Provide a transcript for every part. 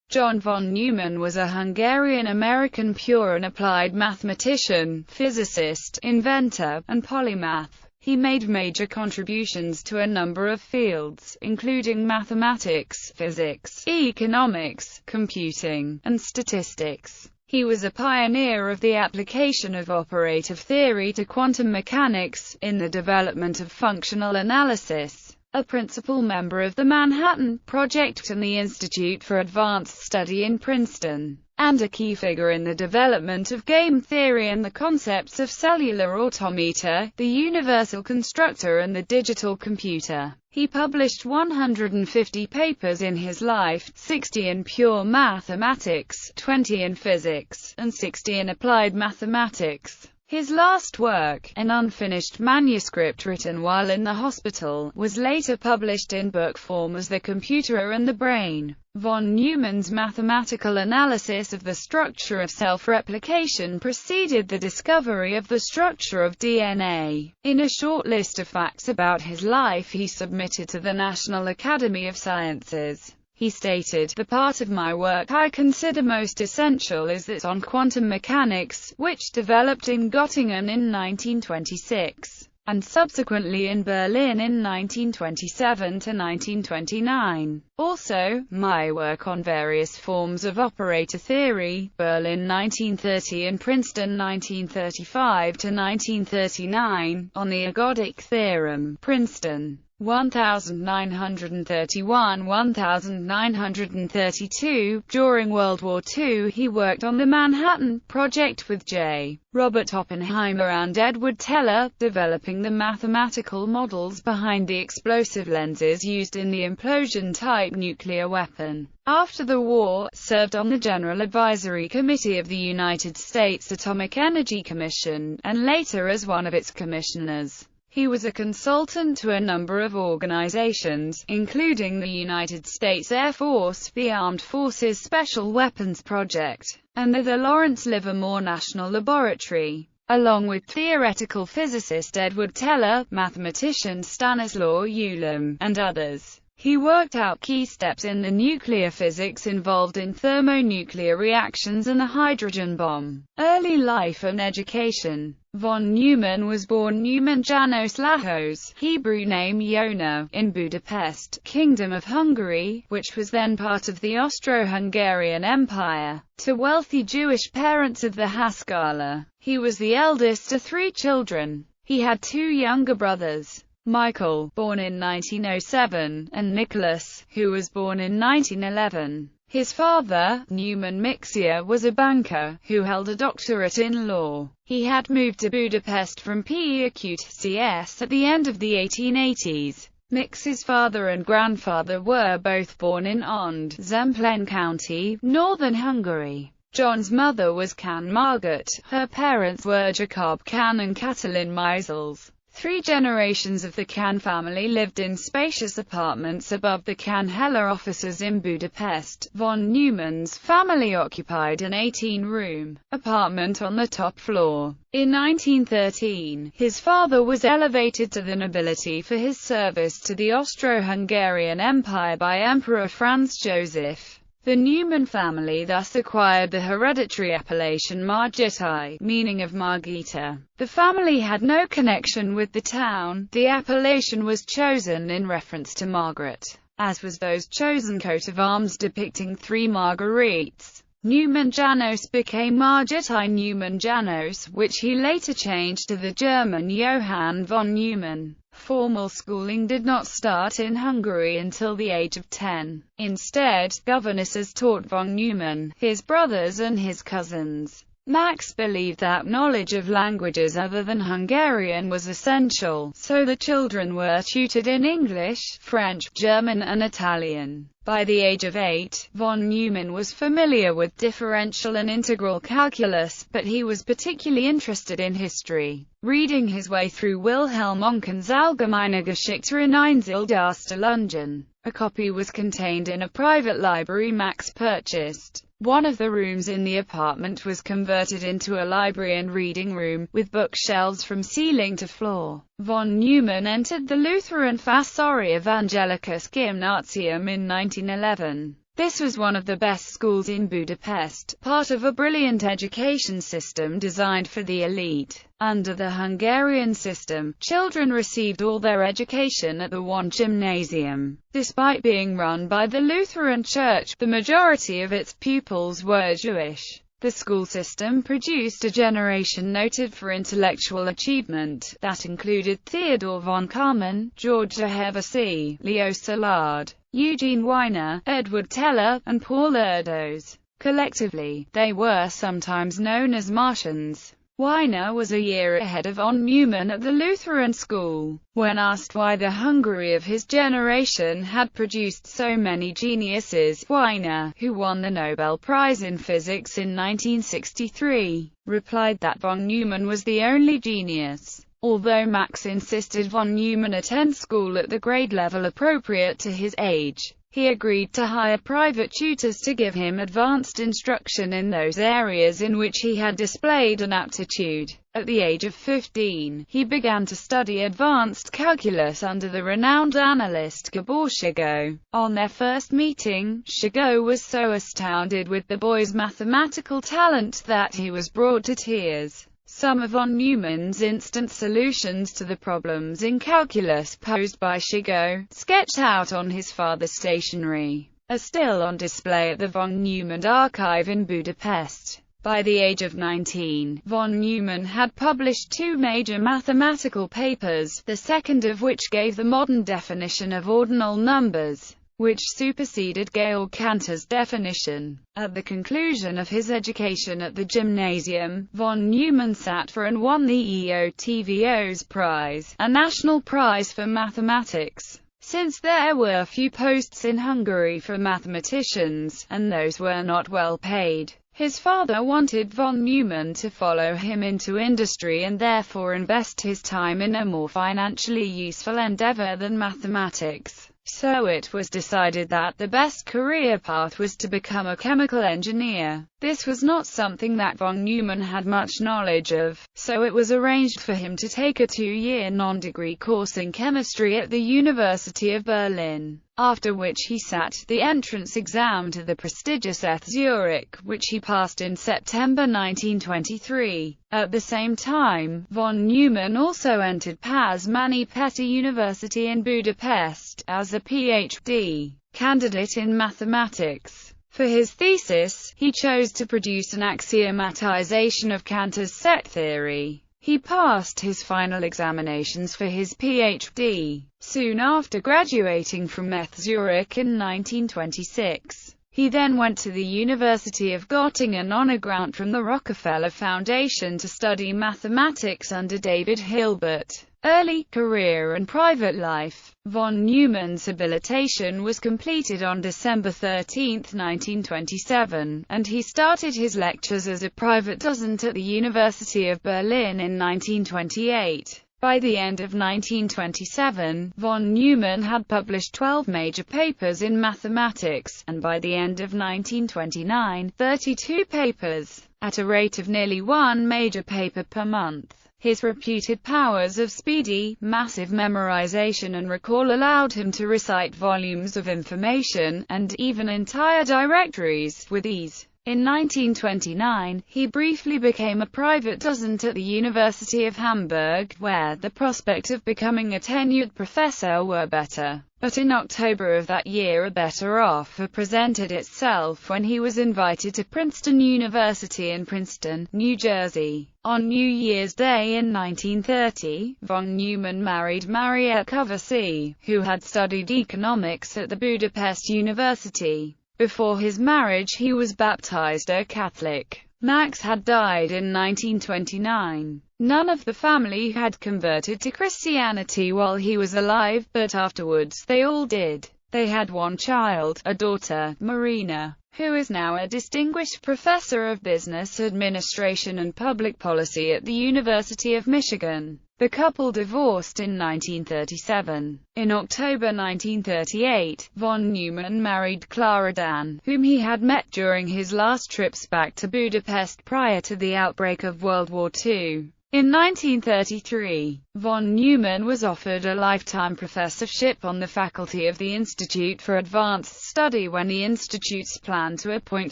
John von Neumann was a Hungarian-American pure and applied mathematician, physicist, inventor, and polymath. He made major contributions to a number of fields, including mathematics, physics, economics, computing, and statistics. He was a pioneer of the application of operator theory to quantum mechanics, in the development of functional analysis, a principal member of the Manhattan Project and the Institute for Advanced Study in Princeton, and a key figure in the development of game theory and the concepts of cellular automata, the universal constructor and the digital computer. He published 150 papers in his life, 60 in pure mathematics, 20 in physics, and 60 in applied mathematics. His last work, an unfinished manuscript written while in the hospital, was later published in book form as The Computer and the Brain. Von Neumann's mathematical analysis of the structure of self-replication preceded the discovery of the structure of DNA. In a short list of facts about his life he submitted to the National Academy of Sciences, he stated, "The part of my work I consider most essential is that on quantum mechanics, which developed in Göttingen in 1926, and subsequently in Berlin in 1927 to 1929. Also, my work on various forms of operator theory, Berlin 1930 and Princeton 1935 to 1939, on the ergodic theorem, Princeton 1931–1932. During World War II he worked on the Manhattan Project with J. Robert Oppenheimer and Edward Teller, developing the mathematical models behind the explosive lenses used in the implosion-type nuclear weapon. After the war, served on the General Advisory Committee of the United States Atomic Energy Commission, and later as one of its commissioners. He was a consultant to a number of organizations, including the United States Air Force, the Armed Forces Special Weapons Project, and the Lawrence Livermore National Laboratory. Along with theoretical physicist Edward Teller, mathematician Stanislaw Ulam, and others, he worked out key steps in the nuclear physics involved in thermonuclear reactions and the hydrogen bomb. Early life and education. Von Neumann was born Neumann János Lajos, Hebrew name Yona, in Budapest, Kingdom of Hungary, which was then part of the Austro-Hungarian Empire, to wealthy Jewish parents of the Haskalah. He was the eldest of 3 children. He had 2 younger brothers, Michael, born in 1907, and Nicholas, who was born in 1911. His father, Neumann Mixia, was a banker, who held a doctorate in law. He had moved to Budapest from PECUTCS at the end of the 1880s. Mix's father and grandfather were both born in Ond, Zemplén County, northern Hungary. John's mother was Can Margot. Her parents were Jacob Can and Katalin Meisels. 3 generations of the Can family lived in spacious apartments above the Can Heller offices in Budapest. Von Neumann's family occupied an 18-room apartment on the top floor. In 1913, his father was elevated to the nobility for his service to the Austro-Hungarian Empire by Emperor Franz Joseph. The Neumann family thus acquired the hereditary appellation Margitai, meaning of Margita. The family had no connection with the town. The appellation was chosen in reference to Margaret, as was those chosen coat of arms depicting 3 Marguerites. Neumann János became Margitai Neumann János, which he later changed to the German Johann von Neumann. Formal schooling did not start in Hungary until the age of 10. Instead, governesses taught von Neumann, his brothers and his cousins. Max believed that knowledge of languages other than Hungarian was essential, so the children were tutored in English, French, German and Italian. By the age of 8, von Neumann was familiar with differential and integral calculus, but he was particularly interested in history. Reading his way through Wilhelm Onken's Allgemeine Geschichte in Einzeldarstellungen, a copy was contained in a private library Max purchased. One of the rooms in the apartment was converted into a library and reading room, with bookshelves from ceiling to floor. Von Neumann entered the Lutheran Fassorie Evangelicus Gymnasium in 1911. This was one of the best schools in Budapest, part of a brilliant education system designed for the elite. Under the Hungarian system, children received all their education at the one gymnasium. Despite being run by the Lutheran Church, the majority of its pupils were Jewish. The school system produced a generation noted for intellectual achievement, that included Theodor von Karman, George Hevesy, Leo Szilard, Eugene Weiner, Edward Teller, and Paul Erdos. Collectively, they were sometimes known as Martians. Weiner was a year ahead of von Neumann at the Lutheran school. When asked why the Hungary of his generation had produced so many geniuses, Weiner, who won the Nobel Prize in Physics in 1963, replied that von Neumann was the only genius. Although Max insisted von Neumann attend school at the grade level appropriate to his age, he agreed to hire private tutors to give him advanced instruction in those areas in which he had displayed an aptitude. At the age of 15, he began to study advanced calculus under the renowned analyst Gabor Szygő. On their first meeting, Szygő was so astounded with the boy's mathematical talent that he was brought to tears. Some of von Neumann's instant solutions to the problems in calculus posed by Szygő, sketched out on his father's stationery, are still on display at the von Neumann archive in Budapest. By the age of 19, von Neumann had published two major mathematical papers, the second of which gave the modern definition of ordinal numbers, which superseded Georg Cantor's definition. At the conclusion of his education at the gymnasium, von Neumann sat for and won the EOTVO's prize, a national prize for mathematics. Since there were few posts in Hungary for mathematicians, and those were not well paid, his father wanted von Neumann to follow him into industry and therefore invest his time in a more financially useful endeavor than mathematics. So it was decided that the best career path was to become a chemical engineer. This was not something that von Neumann had much knowledge of, so it was arranged for him to take a 2-year non-degree course in chemistry at the University of Berlin, after which he sat the entrance exam to the prestigious ETH Zurich, which he passed in September 1923. At the same time, von Neumann also entered Pázmány Péter University in Budapest, as a PhD candidate in mathematics. For his thesis, he chose to produce an axiomatization of Cantor's set theory. He passed his final examinations for his PhD. Soon after graduating from ETH Zurich in 1926, he then went to the University of Göttingen on a grant from the Rockefeller Foundation to study mathematics under David Hilbert. Early career and private life. Von Neumann's habilitation was completed on December 13, 1927, and he started his lectures as a private docent at the University of Berlin in 1928. By the end of 1927, von Neumann had published 12 major papers in mathematics, and by the end of 1929, 32 papers, at a rate of nearly one major paper per month. His reputed powers of speedy, massive memorization and recall allowed him to recite volumes of information, and even entire directories, with ease. In 1929, he briefly became a private docent at the University of Hamburg, where the prospect of becoming a tenured professor were better. But in October of that year a better offer presented itself when he was invited to Princeton University in Princeton, New Jersey. On New Year's Day in 1930, von Neumann married Mariette Kövesi, who had studied economics at the Budapest University. Before his marriage he was baptized a Catholic. Max had died in 1929. None of the family had converted to Christianity while he was alive, but afterwards they all did. They had one child, a daughter, Marina, who is now a distinguished professor of business administration and public policy at the University of Michigan. The couple divorced in 1937. In October 1938, von Neumann married Clara Dan, whom he had met during his last trips back to Budapest prior to the outbreak of World War II. In 1933, von Neumann was offered a lifetime professorship on the faculty of the Institute for Advanced Study when the Institute's plan to appoint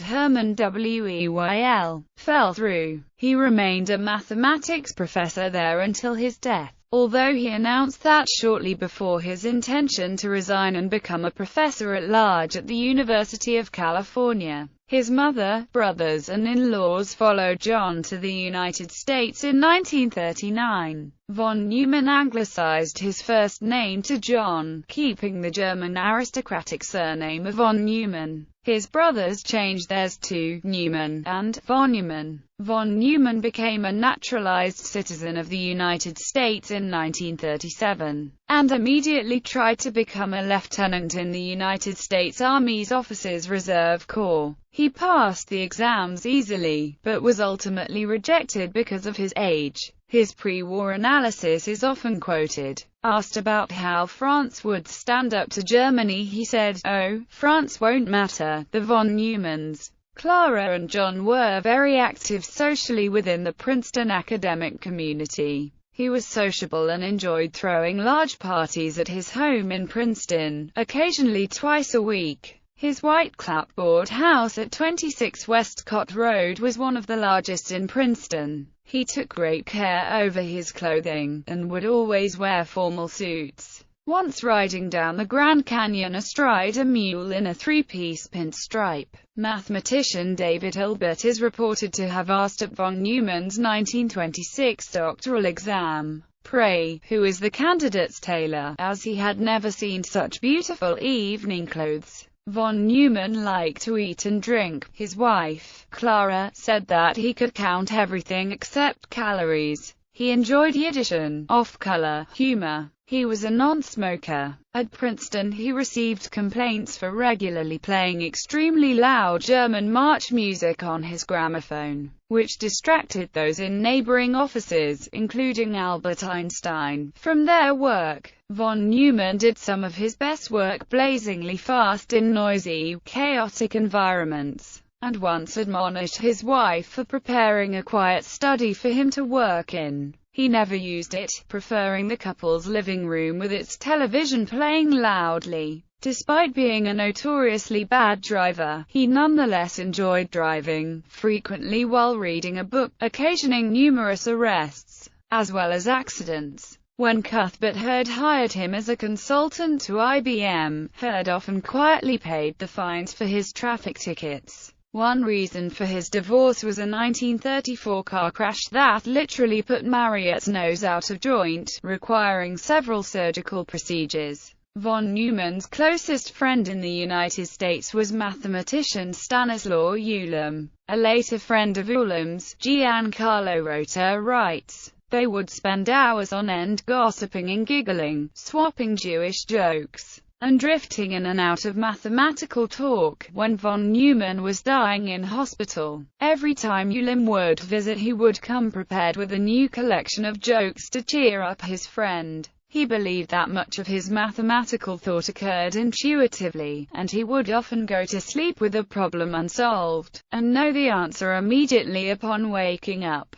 Hermann Weyl fell through. He remained a mathematics professor there until his death, although he announced that shortly before his intention to resign and become a professor at large at the University of California. His mother, brothers and in-laws followed John to the United States in 1939. Von Neumann anglicized his first name to John, keeping the German aristocratic surname of von Neumann. His brothers changed theirs to Neumann and von Neumann. Von Neumann became a naturalized citizen of the United States in 1937, and immediately tried to become a lieutenant in the United States Army's Officers Reserve Corps. He passed the exams easily, but was ultimately rejected because of his age. His pre-war analysis is often quoted. Asked about how France would stand up to Germany, he said, "Oh, France won't matter." The von Neumanns, Clara and John, were very active socially within the Princeton academic community. He was sociable and enjoyed throwing large parties at his home in Princeton, occasionally twice a week. His white clapboard house at 26 Westcott Road was one of the largest in Princeton. He took great care over his clothing, and would always wear formal suits. Once riding down the Grand Canyon astride a mule in a three-piece pinstripe, mathematician David Hilbert is reported to have asked at von Neumann's 1926 doctoral exam, "Pray, who is the candidate's tailor?" as he had never seen such beautiful evening clothes. Von Neumann liked to eat and drink. His wife, Clara, said that he could count everything except calories. He enjoyed Yiddish and off-color humor. He was a non-smoker. At Princeton, he received complaints for regularly playing extremely loud German march music on his gramophone, which distracted those in neighboring offices, including Albert Einstein, from their work. Von Neumann did some of his best work blazingly fast in noisy, chaotic environments, and once admonished his wife for preparing a quiet study for him to work in. He never used it, preferring the couple's living room with its television playing loudly. Despite being a notoriously bad driver, he nonetheless enjoyed driving, frequently while reading a book, occasioning numerous arrests, as well as accidents. When Cuthbert Hurd hired him as a consultant to IBM, Hurd often quietly paid the fines for his traffic tickets. One reason for his divorce was a 1934 car crash that literally put Marriott's nose out of joint, requiring several surgical procedures. Von Neumann's closest friend in the United States was mathematician Stanislaw Ulam. A later friend of Ulam's, Giancarlo Rota, writes, "They would spend hours on end gossiping and giggling, swapping Jewish jokes, and drifting in and out of mathematical talk." When von Neumann was dying in hospital, every time Ulam would visit, he would come prepared with a new collection of jokes to cheer up his friend. He believed that much of his mathematical thought occurred intuitively, and he would often go to sleep with a problem unsolved, and know the answer immediately upon waking up.